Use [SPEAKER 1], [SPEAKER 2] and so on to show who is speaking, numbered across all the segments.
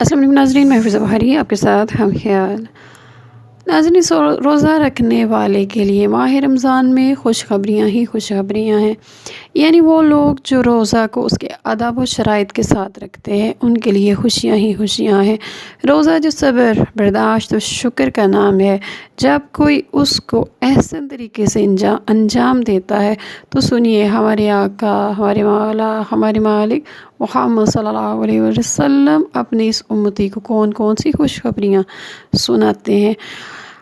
[SPEAKER 1] السلام علیکم ناظرین، میں حفظہ بہاری آپ کے ساتھ ہم خیال۔ ناظرین، روزہ رکھنے والے کے لیے ماہ رمضان میں خوشخبریاں ہی خوشخبریاں ہیں، یعنی وہ لوگ جو روزہ کو اس کے آداب و شرائط کے ساتھ رکھتے ہیں ان کے لیے خوشیاں ہی خوشیاں ہیں۔ روزہ جو صبر، برداشت و شکر کا نام ہے، جب کوئی اس کو احسن طریقے سے انجام دیتا ہے تو سنیے ہمارے آقا، ہمارے مولا، ہمارے مالک محمد صلی اللہ علیہ وسلم اپنی اس امتی کو کون کون سی خوشخبریاں سناتے ہیں۔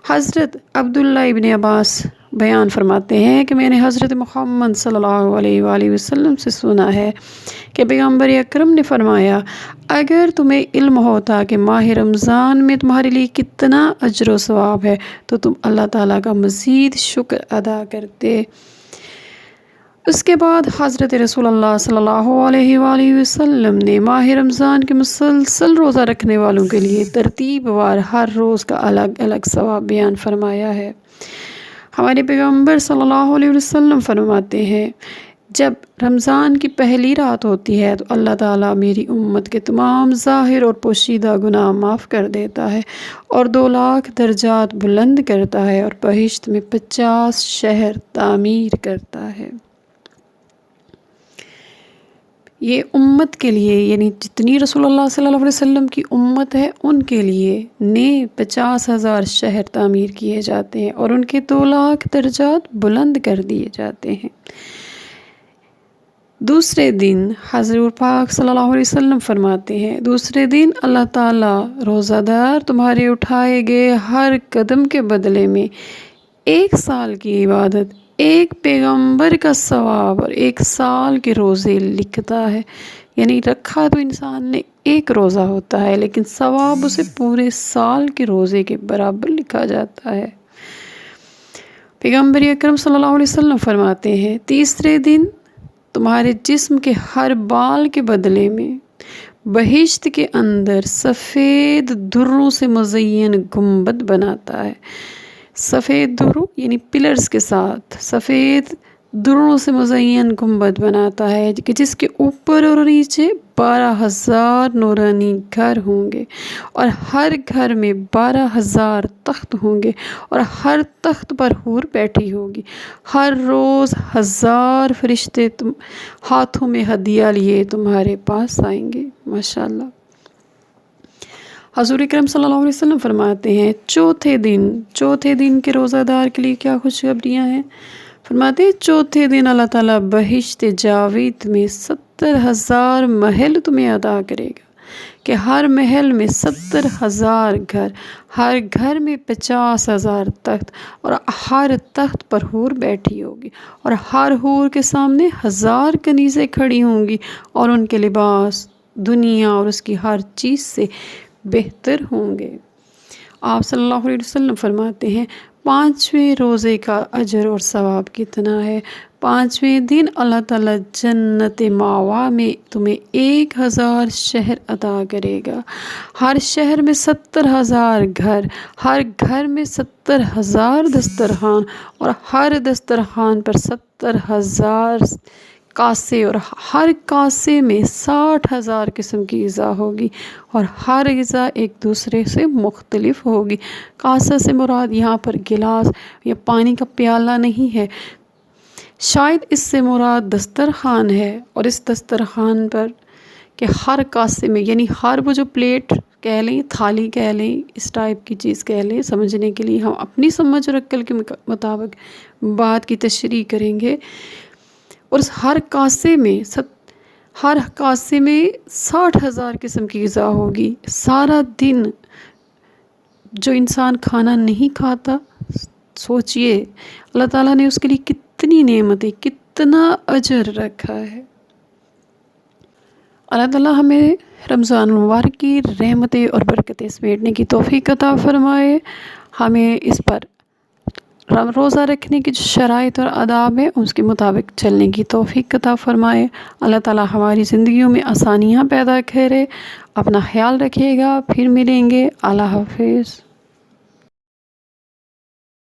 [SPEAKER 1] حضرت عبداللہ ابن عباس بیان فرماتے ہیں کہ میں نے حضرت محمد صلی اللہ علیہ وآلہ وسلم سے سنا ہے کہ پیغمبر اکرم نے فرمایا، اگر تمہیں علم ہوتا کہ ماہ رمضان میں تمہارے لیے کتنا اجر و ثواب ہے تو تم اللہ تعالیٰ کا مزید شکر ادا کرتے۔ اس کے بعد حضرت رسول اللہ صلی اللہ علیہ وآلہ وسلم نے ماہ رمضان کے مسلسل روزہ رکھنے والوں کے لیے ترتیب وار ہر روز کا الگ الگ ثواب بیان فرمایا ہے۔ ہمارے پیغمبر صلی اللہ علیہ وسلم فرماتے ہیں، جب رمضان کی پہلی رات ہوتی ہے تو اللہ تعالیٰ میری امت کے تمام ظاہر اور پوشیدہ گناہ معاف کر دیتا ہے اور 2,00,000 درجات بلند کرتا ہے اور بہشت میں 50 شہر تعمیر کرتا ہے۔ یہ امت کے لیے، یعنی جتنی رسول اللہ صلی اللہ علیہ وسلم کی امت ہے ان کے لیے نئے 50,000 شہر تعمیر کیے جاتے ہیں اور ان کے 2,00,000 درجات بلند کر دیے جاتے ہیں۔ دوسرے دن حضور پاک صلی اللہ علیہ وسلم فرماتے ہیں، دوسرے دن اللہ تعالیٰ روزہ دار تمہارے اٹھائے گئے ہر قدم کے بدلے میں 1 سال کی عبادت، ایک پیغمبر کا ثواب اور 1 سال کے روزے لکھتا ہے۔ یعنی رکھا تو انسان نے 1 روزہ ہوتا ہے لیکن ثواب اسے پورے سال کے روزے کے برابر لکھا جاتا ہے۔ پیغمبر اکرم صلی اللہ علیہ وسلم فرماتے ہیں، تیسرے دن تمہارے جسم کے ہر بال کے بدلے میں بہشت کے اندر سفید دروں سے مزین گنبد بناتا ہے۔ سفید دروں یعنی پلرز کے ساتھ سفید دروں سے مزین گنبد بناتا ہے کہ جس کے اوپر اور نیچے 12,000 نورانی گھر ہوں گے اور ہر گھر میں 12,000 تخت ہوں گے اور ہر تخت پر حور بیٹھی ہوگی۔ ہر روز 1000 فرشتے ہاتھوں میں ہدیہ لیے تمہارے پاس آئیں گے۔ ماشاءاللہ۔ حضور اکرم صلی اللہ علیہ وسلم فرماتے ہیں، چوتھے دن کے روزہ دار کے لیے کیا خوشخبریاں ہیں؟ فرماتے ہیں، چوتھے دن اللہ تعالیٰ بہشت جاوید میں 70,000 محل تمہیں عطا کرے گا کہ ہر محل میں 70,000 گھر، ہر گھر میں 50,000 تخت اور ہر تخت پر حور بیٹھی ہوگی اور ہر حور کے سامنے 1000 کنیزیں کھڑی ہوں گی اور ان کے لباس دنیا اور اس کی ہر چیز سے بہتر ہوں گے۔ آپ صلی اللہ علیہ وسلم فرماتے ہیں، 5ویں روزے کا اجر اور ثواب کتنا ہے؟ 5ویں دن اللہ تعالیٰ جنت ماوا میں تمہیں 1000 شہر عطا کرے گا۔ ہر شہر میں 70,000 گھر، ہر گھر میں 70,000 دسترخوان اور ہر دسترخوان پر 70,000 کاسے اور ہر کاسے میں 60,000 قسم کی غذا ہوگی اور ہر غذا ایک دوسرے سے مختلف ہوگی۔ کاسہ سے مراد یہاں پر گلاس یا پانی کا پیالہ نہیں ہے، شاید اس سے مراد دسترخوان ہے، اور اس دسترخوان پر کہ ہر کاسے میں، یعنی ہر وہ جو پلیٹ کہہ لیں، تھالی کہہ لیں، اس ٹائپ کی چیز کہہ لیں، سمجھنے کے لیے ہم اپنی سمجھ اور عقل کے مطابق بات کی تشریح کریں گے۔ اور ہر کاسے میں 60,000 قسم کی غذا ہوگی۔ سارا دن جو انسان کھانا نہیں کھاتا، سوچئے اللہ تعالیٰ نے اس کے لیے کتنی نعمتیں، کتنا اجر رکھا ہے۔ اللہ تعالیٰ ہمیں رمضان المبارک کی رحمتیں اور برکتیں سمیٹنے کی توفیق عطا فرمائے، ہمیں اس پر روزہ رکھنے کی جو شرائط اور آداب ہیں اس کے مطابق چلنے کی توفیق عطا فرمائے۔ اللہ تعالیٰ ہماری زندگیوں میں آسانیاں پیدا کرے۔ اپنا خیال رکھیے گا، پھر ملیں گے۔ اللہ حافظ۔